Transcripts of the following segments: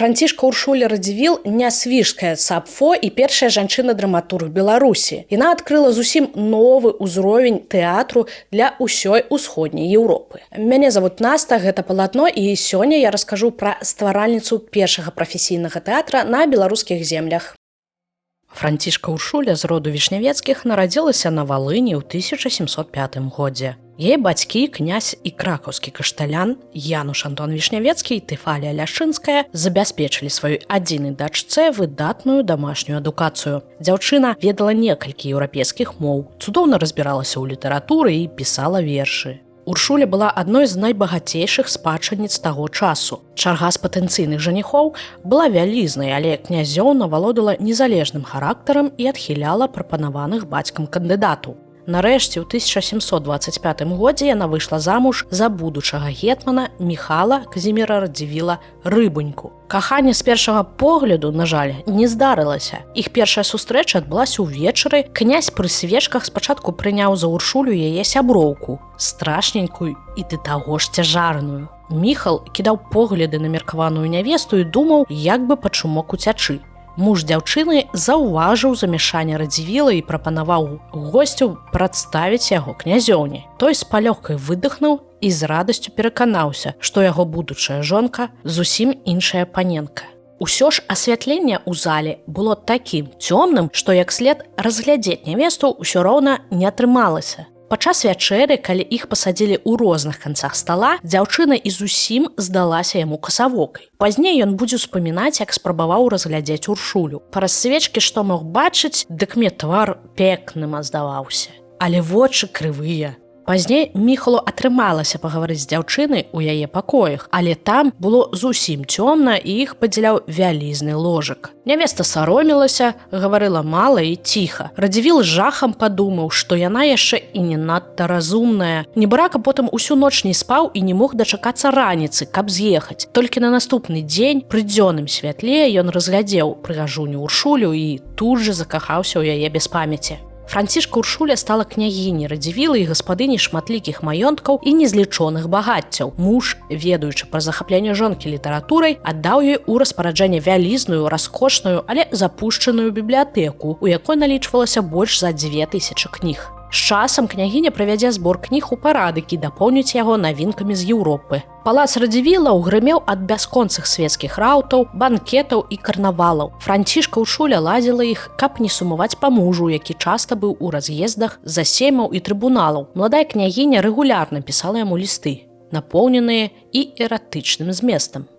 Францішка Уршуля Радзівіл нясвіжская сапфо і першая жанчына-драматург Беларусі. Яна адкрыла зусім новы ўзровень тэатру для ўсёй усходняй Еўропы. Мяне зовут Наста, гэта палатно, і сёння я раскажу пра стваральніцу першага прафесійнага тэатра на беларускіх землях. Францішка Уршуля з роду Вішнявецкіх нарадзілася на Валыні ў 1705 годзе. Яе бацькі, князь і кракаўскі кашталян Януш Антон Вішнявецкі і Тэфалія Ляшынская забяспечылі сваёй адзінай дачцэ выдатную дамашнюю адукацыю. Дзяўчына ведала некалькі еўрапейскіх моў, цудоўна разбіралася ў літаратуры і пісала вершы. Уршуля была адной з найбагацейшых спадчынніц таго часу. Чарга з патэнцыйных жаніхоў была вялізнай, але князёўна валодала незалежным характарам і адхіляла прапанаваных бацькам кандыдатаў. Нарэшце, у 1725 годзе яна выйшла замуж за будучага гетмана Міхала Казіміра Радзівіла Рыбуньку. Каханне з першага погляду, на жаль, не здарылася. Іх першая сустрэча адбылася ўвечары. Князь пры свечках спачатку прыняў за Уршулю яе сяброўку, страшненькую і да таго ж цяжарную. Міхал кідаў погляды на меркаваную нявесту і думаў, як бы пад шумок уцячы. Муж дзяўчыны заўважыў замяшанне Радзівіла і прапанаваў госцю прадставіць яго князёўні. Той з палёгкай выдохнуў і з радасцю пераканаўся, што яго будучая жонка зусім іншая паненка. Усё ж асвятленне ў зале было такім цёмным, што як след разглядзець нявесту ўсё роўна не атрымалася. Падчас вячэры, калі іх пасадзілі ў розных канцах стала, дзяўчына і зусім здалася яму касавокай. Пазней ён будзе ўспамінаць, як спрабаваў разглядзець Уршулю. Праз свечкі, што мог бачыць, дык мне твар пекным здаваўся. Але вочы крывыя. Пазней Міхалу атрымалася пагаварыць з дзяўчынай у яе пакоях, але там было зусім цёмна і іх падзяляў вялізны ложак. Нявеста саромілася, гаварыла мала і ціха. Радзівіл з жахам падумаў, што яна яшчэ і не надта разумная. Небарака потым усю ноч не спаў і не мог дачакацца раніцы, каб з'ехаць. Толькі на наступны дзень пры дзённым святле ён разглядзеў прыгажуню Уршулю і тут жа закахаўся ў яе без памяці. Францішка Уршуля стала княгіняй Радзівіла і гаспадыняй шматлікіх маёнткаў і незлічоных багаццяў. Муж, ведаючы пра захапленне жонкі літаратурай, аддаў ёй у распараджэнне вялізную, раскошную, але запушчаную бібліятэку, у якой налічвалася больш за 2000 кніг. З часам княгіня правядзе збор кніг у парадак і дапоўніць яго навінкамі з Еўропы. Палац Радзівіла ўгрымеў ад бясконцых свецкіх раутаў, банкетаў і карнавалаў. Францішка Уршуля ладзіла іх, каб не сумаваць па мужу, які часта быў у раз'ездах з-за сеймаў і трыбуналаў. Маладая княгіня рэгулярна пісала яму лісты, напоўненыя і эратычным зместам.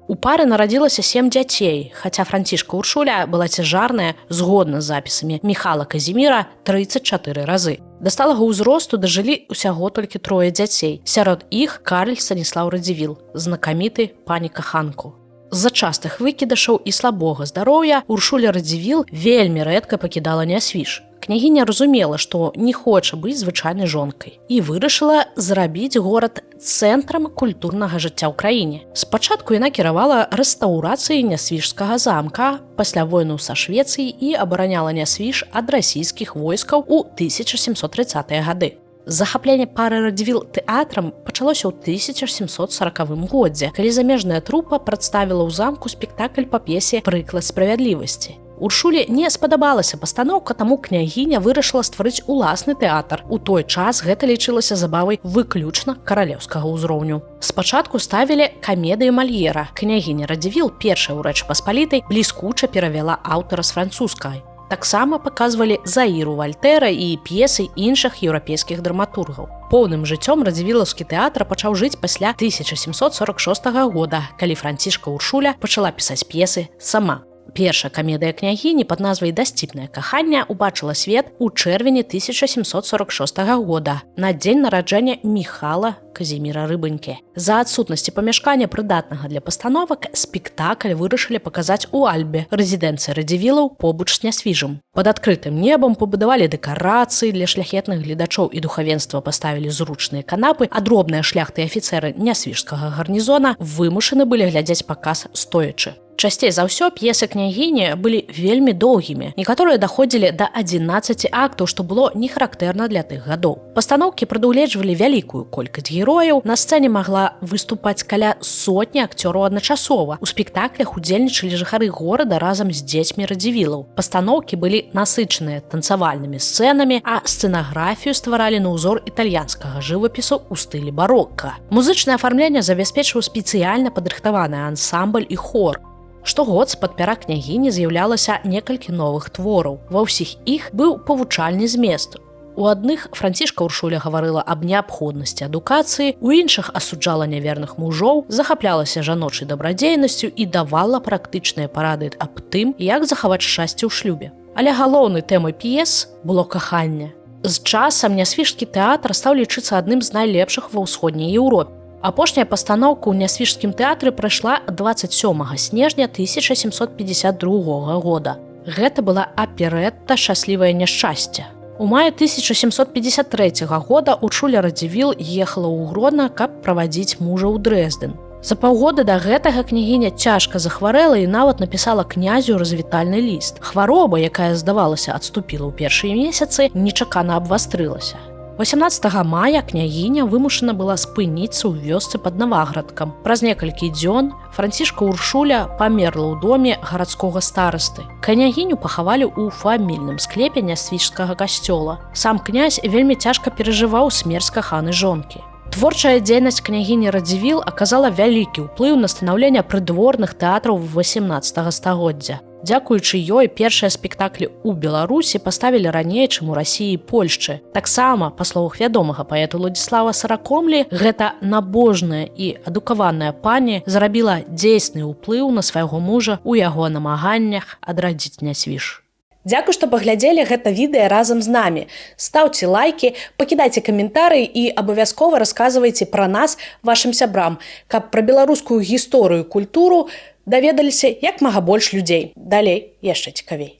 У пары нарадзілася 7 дзяцей, хаця Францішка Уршуля была цяжарная, згодна з запісамі Міхала Казіміра, 34 разы. Да сталага ўзросту дажылі ўсяго толькі 3 дзяцей. Сярод іх Караль Станіслаў Радзівіл, знакаміты пані-каханку. З-за частых выкідашаў і слабога здароўя Уршуля Радзівіл вельмі рэдка пакідала нясвіж. Княгіня разумела, што не хоча быць звычайнай жонкай і вырашыла зрабіць горад цэнтрам культурнага жыцця ў краіне. Спачатку яна кіравала рэстаўрацыяй нясвіжскага замка пасля войнаў са Швецыяй і абараняла Нясвіж ад расійскіх войскаў у 1730-е гады. Захапленне пары Радзівіл тэатрам пачалося ў 1740 годзе, калі замежная трупа прадставіла ў замку спектакль па п'есе «Прыклад справядлівасці». Уршуле не спадабалася пастаноўка, таму княгіня вырашыла стварыць уласны тэатр. У той час гэта лічылася забавай выключна каралеўскага ўзроўню. Спачатку ставілі камедыю Мальера. Княгіня Радзівіл, першая ў Рэчы Паспалітай, бліскуча перавяла аўтара з французскай. Таксама паказвалі Заіру Вальтэра і п'есы іншых еўрапейскіх драматургаў. Поўным жыццём радзівілаўскі тэатр пачаў жыць пасля 1746 года, калі Францішка Уршуля пачала пісаць п'есы сама. Першая камедыя княгіні пад назвай «Дасціпнае каханне» убачыла свет у чэрвені 1746 года, на дзень нараджэння Міхала Казіміра Рыбунькі. За адсутнасці памяшкання прыдатнага для пастановак спектакль вырашылі паказаць у Альбе, рэзідэнцыі Радзівілаў побач з Нясвіжам. Пад адкрытым небам пабудавалі дэкарацыі для шляхетных гледачоў і духавенства паставілі зручныя канапы, а дробныя шляхты і афіцэры Нясвіжскага гарнізона вымушаны былі глядзець паказ стоячы. Часцей за ўсё п'есы княгіні былі вельмі доўгімі. Некаторыя даходзілі да 11 актаў, што было не характэрна для тых гадоў. Пастаноўкі прадугледжвалі вялікую колькасць герояў. На сцэне магла выступаць каля сотні акцёраў адначасова. У спектаклях удзельнічалі жыхары горада разам з дзецьмі радзівілаў. Пастаноўкі былі насычаныя танцавальнымі сцэнамі, а сцэнаграфію стваралі на ўзор італьянскага жывапісу ў стылі барока. Музычнае афармленне забяспечваў спецыяльна падрыхтаваны ансамбль і хор. Штогод з-пад пяра княгіні з'яўлялася некалькі новых твораў. Ва ўсіх іх быў павучальны змест. У адных Францішка Уршуля гаварыла аб неабходнасці адукацыі, у іншых асуджала няверных мужоў, захаплялася жаночай дабрадзейнасцю і давала практычныя парады аб тым, як захаваць шчасце ў шлюбе. Але галоўнай тэмай п'ес было каханне. З часам нясвіжскі тэатр стаў лічыцца адным з найлепшых ва ўсходняй Еўропе. Апошняя пастаноўка ў нясвіжскім тэатры прайшла 27 снежня 1752 года. Гэта была аперэтта «Шчаслівае няшчасце». У маі 1753 года Уршуля Радзівіл ехала ў Гродна, каб правадзіць мужа ў Дрэздэн. За паўгода да гэтага княгіня цяжка захварэла і нават напісала князю развітальны ліст. Хвароба, якая, здавалася, адступіла ў першыя месяцы, нечакана абвастрылася. 18 мая княгіня вымушана была спыніцца ў вёсцы пад Наваградкам. Праз некалькі дзён Францішка Уршуля памерла ў доме гарадскога старасты. Княгіню пахавалі ў фамільным склепе нясвіжскага касцёла. Сам князь вельмі цяжка перажываў смерць каханай жонкі. Творчая дзейнасць княгіні Радзівіл аказала вялікі ўплыў на станаўленне прыдворных тэатраў 18 стагоддзя. Дзякуючы ёй першыя спектаклі ў Беларусі паставілі раней, чым у Расіі і Польшчы. Таксама, па словах вядомага паэта Уладзіслава Саракомлі, гэта набожная і адукаваная пані зарабіла дзейсны ўплыў на свайго мужа ў яго намаганнях адрадзіць Нясвіж. Дзякуй, што паглядзелі гэта відэа разам з намі. Стаўце лайкі, пакідайце каментарыі і абавязкова расказвайце пра нас вашым сябрам, каб пра беларускую гісторыю і культуру даведаліся як мага больш людзей. Далей яшчэ цікавей.